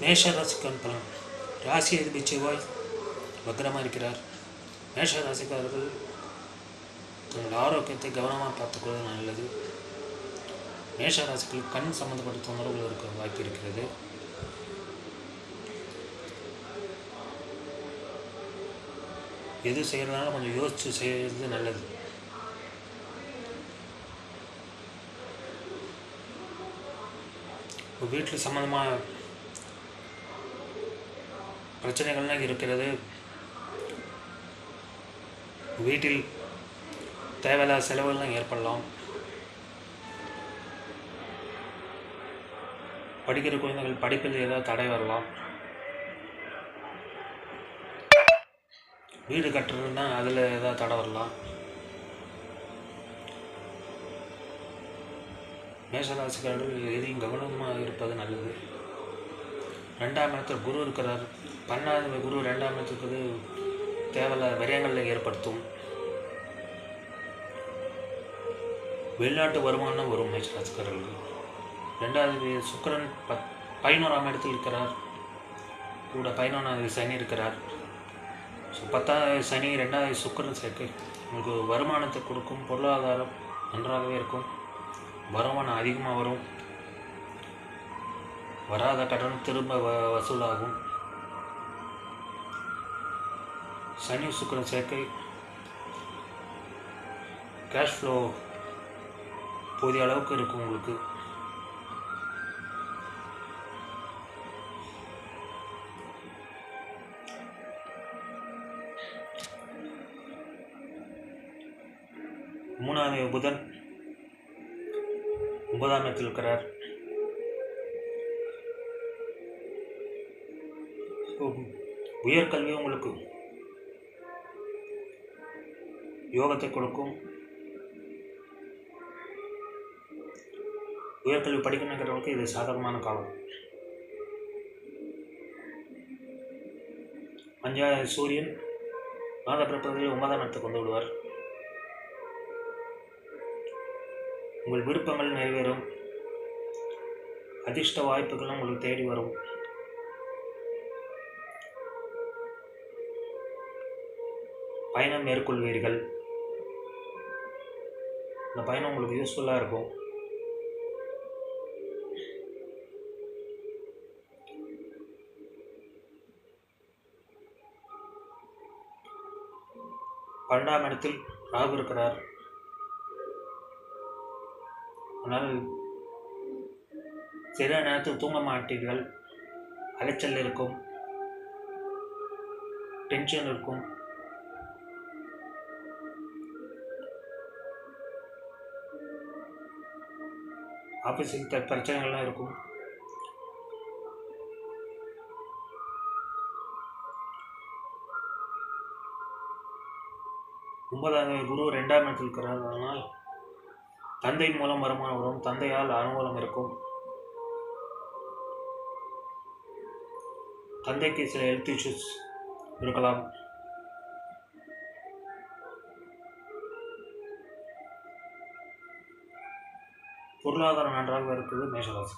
மேஷ ராசிக்கான பலன். ராசி அதிபதி செவ்வாய் வக்ரமாக இருக்கிறார். மேஷ ராசிக்காரர்கள் தங்கள் ஆரோக்கியத்தை கவனமாக பார்த்துக்கொள்வது நல்லது. மேஷ ராசிக்கு கண் சம்பந்தப்பட்ட தொந்தரவுகள் இருக்க வாய்ப்பு இருக்கிறது. எது செய்கிறதுனால கொஞ்சம் யோசித்து செய்கிறது நல்லது. வீட்டில் சம்மந்தமாக பிரச்சனைகள்லாம் இருக்கிறது. வீட்டில் தேவையில்லாத செலவுகள்லாம் ஏற்படலாம். படிக்கிற குழந்தைகள் படிப்பில் ஏதாவது தடை வரலாம். வீடு கட்டுறதுன்னா அதில் ஏதாவது தடை வரலாம். மேஷராசிக்காரர்கள் எதையும் கவனமாக இருப்பது நல்லது. 2ஆம் இடத்தில் குரு இருக்கிறார். 12 குரு 2ஆம் இடத்துக்கு தேவையில்லாத விரயங்களை ஏற்படுத்தும். வெளிநாட்டு வருமானம் வரும் மேஷராசிக்காரர்களுக்கு. 2வது சுக்கிரன் 11ஆம் இடத்தில் இருக்கிறார். கூட 11வது சனி இருக்கிறார். ஸோ 10வது சனி 2வது சுக்கிரன் சேர்க்கை உங்களுக்கு வருமானத்தை கொடுக்கும். பொருளாதாரம் நன்றாகவே இருக்கும். வருமானம் அதிகமாக வரும். வராத கடன் திரும்ப வசூலாகும். சனி சுக்கிரன் சேர்க்கை கேஷ் ஃப்ளோ போதிய அளவுக்கு இருக்கும் உங்களுக்கு. மூணாவது புதன் 9ஆம் இடத்தில் இருக்கிறார். உயர்கல்வி உங்களுக்கு யோகத்தை கொடுக்கும். உயர்கல்வி படிக்கணுங்கிறவங்களுக்கு இது சாதகமான காலம். 5வது சூரியன் மாத பிறப்பதில் 9ஆம் இடத்துக்கு வந்து விடுவார். உங்கள் விருப்பங்கள் நிறைவேறும். அதிர்ஷ்ட வாய்ப்புகளும் உங்களுக்கு தேடி வரும். பயணம் மேற்கொள்வீர்கள். இந்த பயணம் உங்களுக்கு யூஸ்ஃபுல்லாக இருக்கும். பன்னெண்டாம் இடத்தில் ராகு இருக்கிறார். அதனால் சில நேரத்தில் தூங்க மாட்டீர்கள். அலைச்சல் இருக்கும். டென்ஷன் இருக்கும். ஆஃபீஸில் பிரச்சனைகள்லாம் இருக்கும். ஒன்பதாவது குரு 2ஆம் இடத்தில் இருக்கிறார். அதனால் தந்தை மூலம் வருமானம் வரும். தந்தையால் அனுகூலம் இருக்கும். தந்தைக்கு சில ஹெல்த் இஷ்யூஸ் இருக்கலாம். பொருளாதாரம் நன்றாக இருக்குது மேஷராசி.